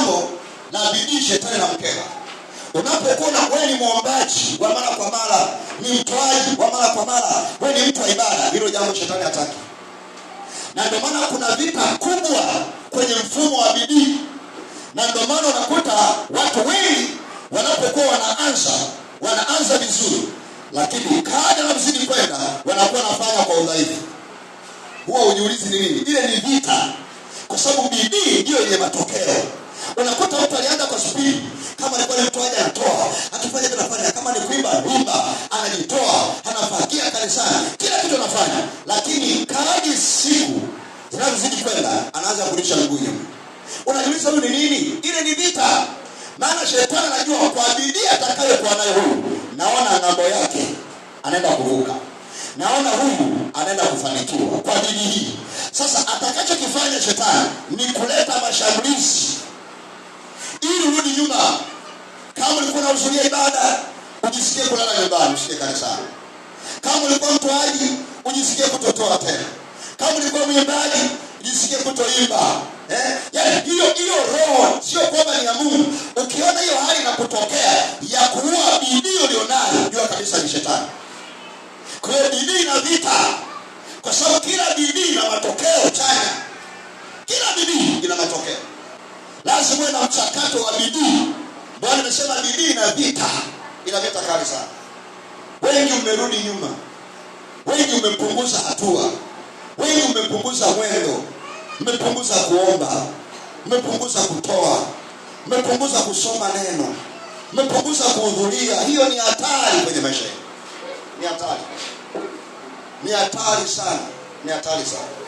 jambo la bidii shetani na mkera. Unapokuwa wewe ni muombaji wa mara kwa mara, ni mtoaji wa mara kwa mara, wewe ni mtu wa ibada, hilo jambo shetani hataki. Na ndio maana kuna vita kubwa kwenye mfumo wa bidii. Na ndio maana unakuta watu wengi wanapokuwa wanaanza vizuri, lakini kadri wanazidi kwenda wanakuwa wanafanya kwa udhaifu. Huwa ujiulizi ni nini? Ile ni vita. Kwa sababu bidii ndio yenye matokeo. Unakuta mtu alianza kwa spidi, kama alikuwa ni mtoaji anatoa, akifanya tunafanya, kama ni kuimba anaimba, anajitoa, anafagia kanisani, kila kitu anafanya. Lakini kadri siku zinazozidi kwenda anaanza kurudisha mguu nyuma. Unajiuliza huyu ni nini? Ile ni vita. Maana shetani anajua kwa bidii atakayokuwa nayo huyu, naona ng'ambo yake anaenda kuvuka, naona huyu anaenda kufanikiwa kwa bidii hii. Sasa atakachokifanya shetani ni kuleta mashambulizi ili urudi nyuma. Kama ulikuwa unahudhuria ibada, ujisikie kulala nyumbani, usije kanisani. Kama ulikuwa mtoaji, ujisikie kutotoa tena. Kama ulikuwa mwimbaji, ujisikie kutoimba. Yaani hiyo roho sio kwamba ni ya Mungu. Ukiona hiyo hali inakutokea ya kuua bidii ulionayo, jua kabisa ni shetani. Kwa hiyo bidii na vita, kwa sababu kila bidii ina matokeo chanya. Kila bidii ina matokeo. Lazima uwe na mchakato wa bidii. Bwana amesema bidii na vita, ina vita kali sana. Wengi umerudi nyuma. Wengi umepunguza hatua. Wengi umepunguza mwendo. Umepunguza kuomba. Umepunguza kutoa. Umepunguza kusoma neno. Umepunguza kuhudhuria. Hiyo ni hatari kwenye maisha. Ni hatari. Ni hatari sana. Ni hatari sana.